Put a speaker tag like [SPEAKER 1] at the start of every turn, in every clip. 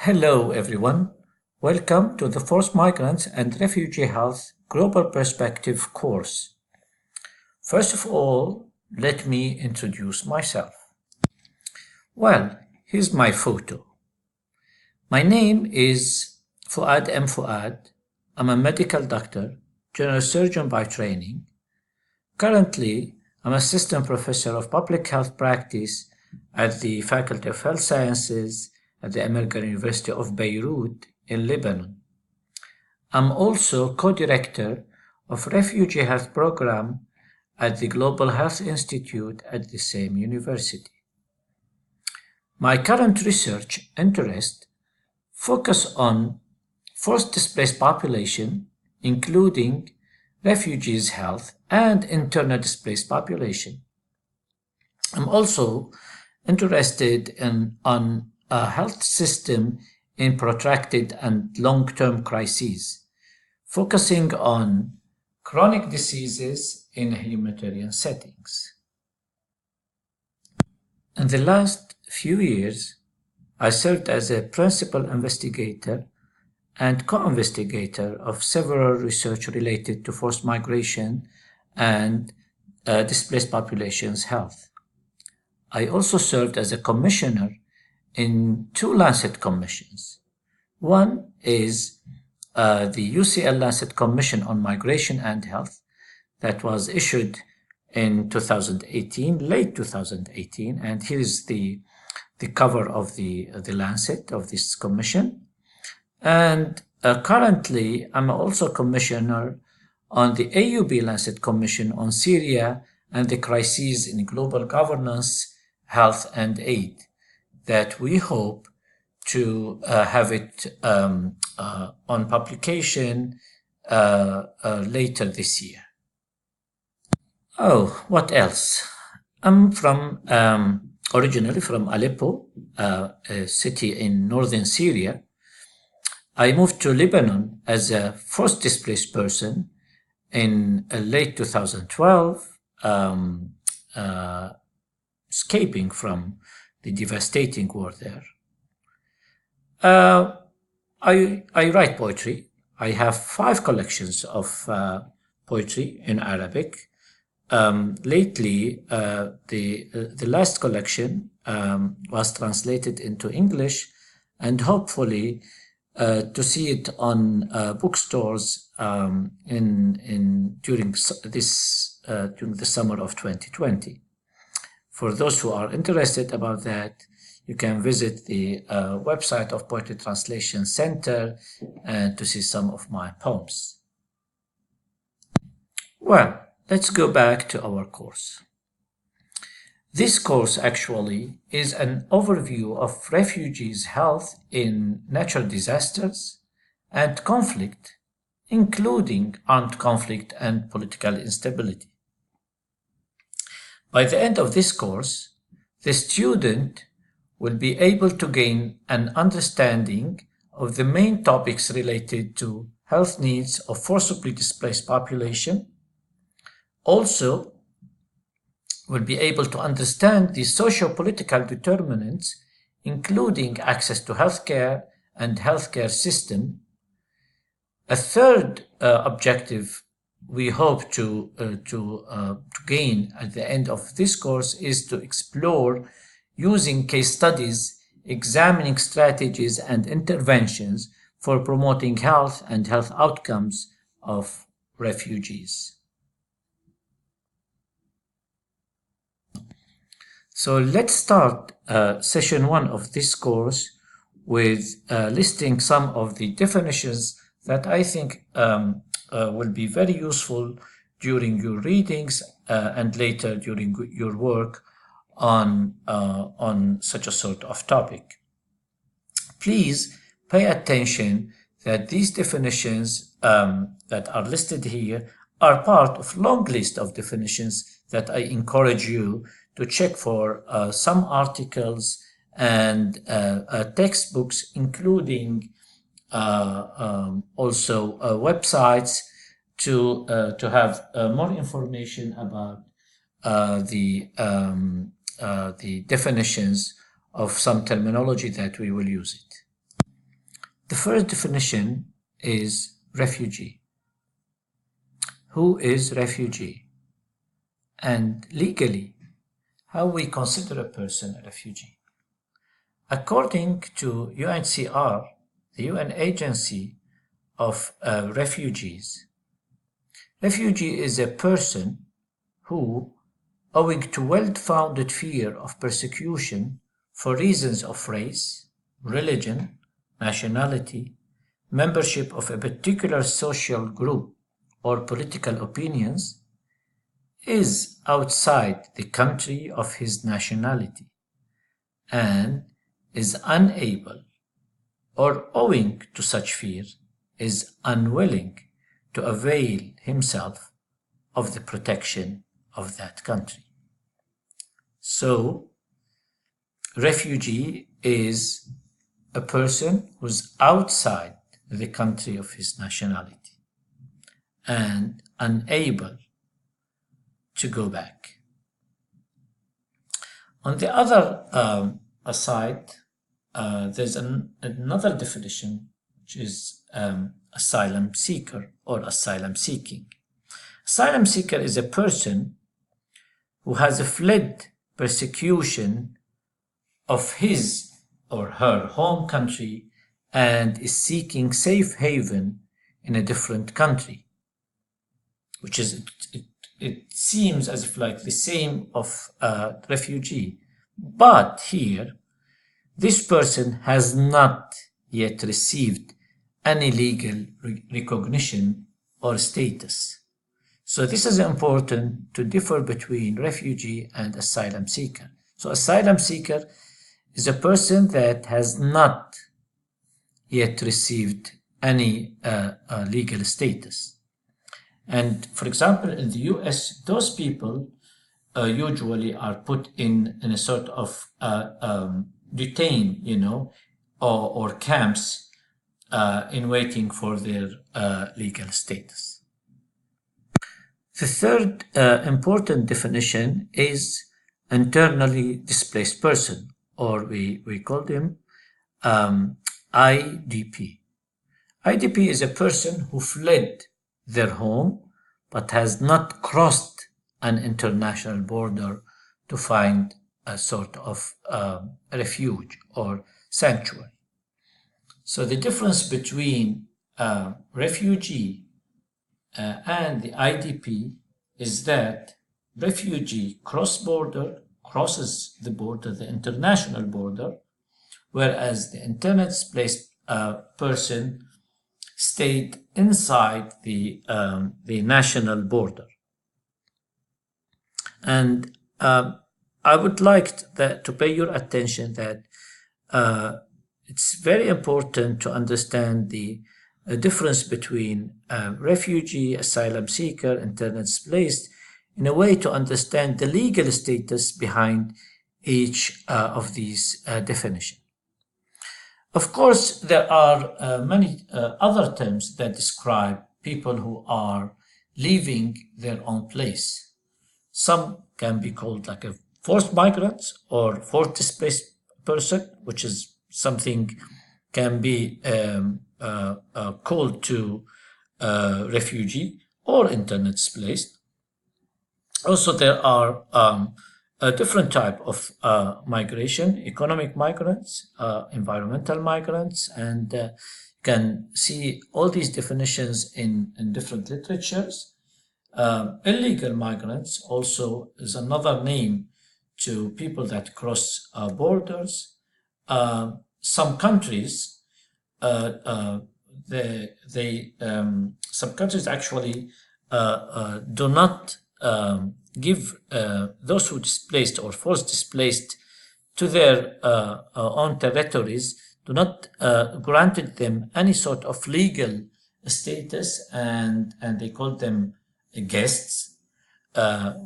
[SPEAKER 1] Hello everyone, welcome to the Forced Migrants and Refugee Health Global Perspective course. First of all, let me introduce myself. Well, here's my photo. My name is Fouad M.Fouad. I'm a medical doctor, general surgeon by training. Currently, I'm assistant professor of public health practice at the Faculty of Health Sciences at the American University of Beirut in Lebanon. I'm also co-director of Refugee Health Program at the Global Health Institute at the same university. My current research interest focus on forced displaced population, including refugees' health and internal displaced population. I'm also interested on a health system in protracted and long-term crises, focusing on chronic diseases in humanitarian settings. In the last few years, I served as a principal investigator and co-investigator of several research related to forced migration and displaced populations' health. I also served as a commissioner in two Lancet commissions. One is the UCL Lancet Commission on Migration and Health that was issued in 2018, late 2018, and here is the cover of the Lancet of this commission. And currently, I'm also commissioner on the AUB Lancet Commission on Syria and the crises in global governance, health, and aid that we hope to have it on publication later this year. Oh, what else? I'm originally from Aleppo, a city in northern Syria. I moved to Lebanon as a forced displaced person in late 2012, escaping from the devastating war there. I write poetry. I have 5 collections of poetry in Arabic. Lately, the last collection was translated into English, and hopefully to see it on bookstores during the summer of 2020. For those who are interested about that, you can visit the website of Poetry Translation Center to see some of my poems. Well, let's go back to our course. This course actually is an overview of refugees' health in natural disasters and conflict, including armed conflict and political instability. By the end of this course, the student will be able to gain an understanding of the main topics related to health needs of forcibly displaced population. Also, will be able to understand the socio-political determinants, including access to healthcare and healthcare system. A third objective we hope to gain at the end of this course is to explore using case studies, examining strategies and interventions for promoting health and health outcomes of refugees. So let's start session 1 of this course with listing some of the definitions that I think will be very useful during your readings and later during your work on such a sort of topic. Please pay attention that these definitions that are listed here are part of a long list of definitions that I encourage you to check for some articles and textbooks, including also websites to have more information about the definitions of some terminology that we will use it. The first definition is refugee. Who is refugee? And legally, how we consider a person a refugee? According to UNHCR, the UN Agency of Refugees, refugee is a person who, owing to well-founded fear of persecution for reasons of race, religion, nationality, membership of a particular social group, or political opinions, is outside the country of his nationality and is unable, or owing to such fear, is unwilling to avail himself of the protection of that country. So, refugee is a person who's outside the country of his nationality and unable to go back. On the other side, there's another definition, which is asylum seeker or asylum seeking. Asylum seeker is a person who has fled persecution of his or her home country and is seeking safe haven in a different country, which is, it seems as if like the same of refugee. But here, this person has not yet received any legal recognition or status. So this is important to differ between refugee and asylum seeker. So asylum seeker is a person that has not yet received any legal status. And for example, in the US, those people usually are put in a sort of detained, or camps in waiting for their legal status. The third important definition is internally displaced person, or we call them IDP. IDP is a person who fled their home but has not crossed an international border to find a sort of refuge or sanctuary. So the difference between refugee and the IDP is that refugee crosses the border, the international border, whereas the internally displaced person stayed inside the national border. And I would like to pay your attention that it's very important to understand the difference between refugee, asylum seeker, internally displaced, in a way to understand the legal status behind each of these definitions. Of course, there are many other terms that describe people who are leaving their own place. Some can be called like a forced migrants or forced displaced person, which is something can be called to refugee or internally displaced. Also, there are a different type of migration: economic migrants, environmental migrants, and you can see all these definitions in different literatures. Illegal migrants also is another name to people that cross borders. Some countries, some countries actually do not give those who displaced or forced displaced to their own territories, do not granted them any sort of legal status, and they call them guests,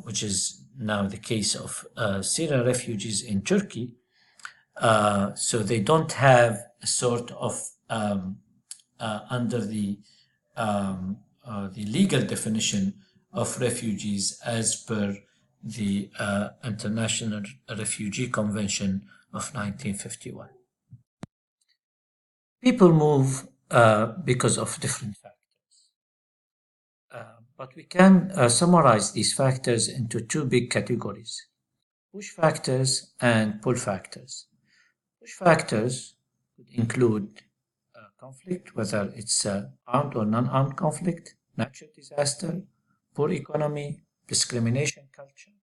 [SPEAKER 1] which is now the case of Syrian refugees in Turkey. So they don't have a sort of under the legal definition of refugees as per the International Refugee Convention of 1951. People move because of different factors. But we can summarize these factors into two big categories: push factors and pull factors. Push factors could include conflict, whether it's armed or non-armed conflict, natural disaster, poor economy, discrimination culture.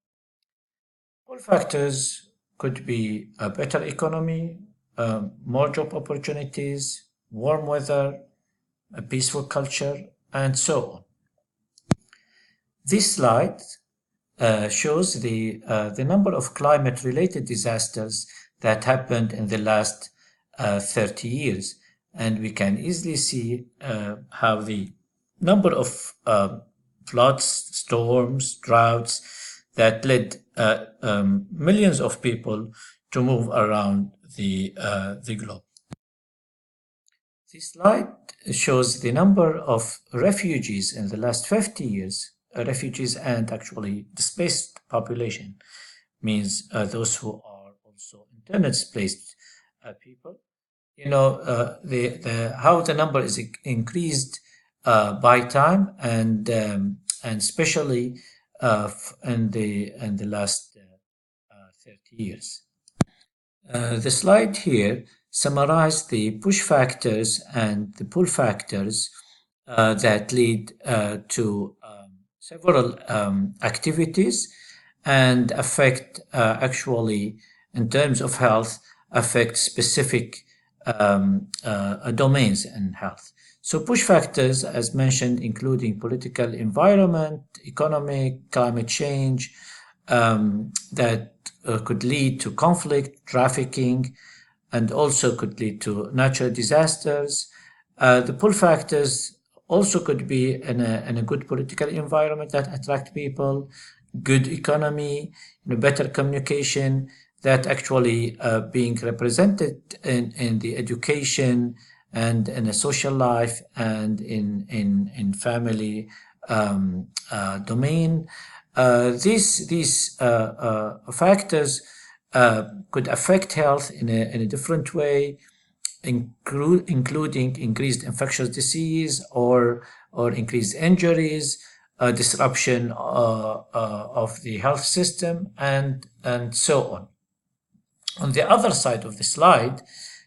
[SPEAKER 1] Pull factors could be a better economy, more job opportunities, warm weather, a peaceful culture, and so on. This slide shows the number of climate-related disasters that happened in the last 30 years. And we can easily see how the number of floods, storms, droughts that led millions of people to move around the globe. This slide shows the number of refugees in the last 50 years. Refugees and actually displaced population means those who are also internally displaced people. You know, how the number is increased by time, and especially in the last 30 years. The slide here summarizes the push factors and the pull factors that lead to several activities and affect actually, in terms of health, affect specific domains in health. So push factors, as mentioned, including political environment, economic, climate change, that could lead to conflict, trafficking, and also could lead to natural disasters. The pull factors also could be in a good political environment that attract people, good economy, better communication, that actually being represented in the education and in a social life and in family domain. These factors could affect health in a different way, including increased infectious disease or increased injuries, disruption of the health system, and so on. On the other side of the slide,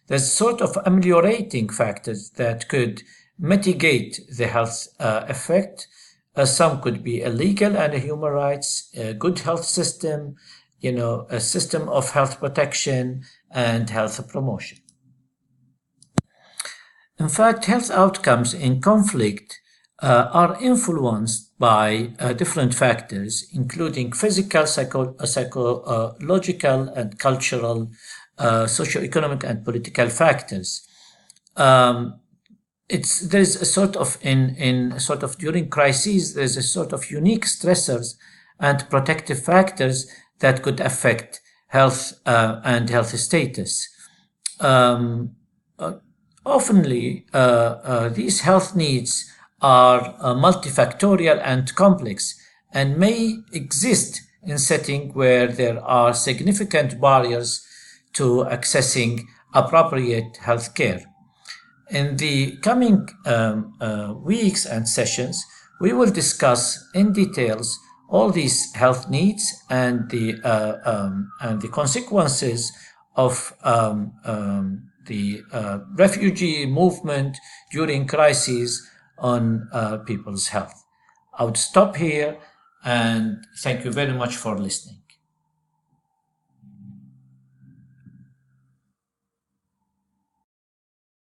[SPEAKER 1] there's sort of ameliorating factors that could mitigate the health effect. Some could be illegal and human rights, a good health system, a system of health protection and health promotion. In fact, health outcomes in conflict are influenced by different factors, including physical, psychological, and cultural, socioeconomic, and political factors. There's a sort of during crises, there's a sort of unique stressors and protective factors that could affect health and health status. Oftenly, these health needs are multifactorial and complex and may exist in settings where there are significant barriers to accessing appropriate health care. In the coming weeks and sessions, we will discuss in details all these health needs and the consequences of the refugee movement during crises on people's health. I would stop here and thank you very much for listening.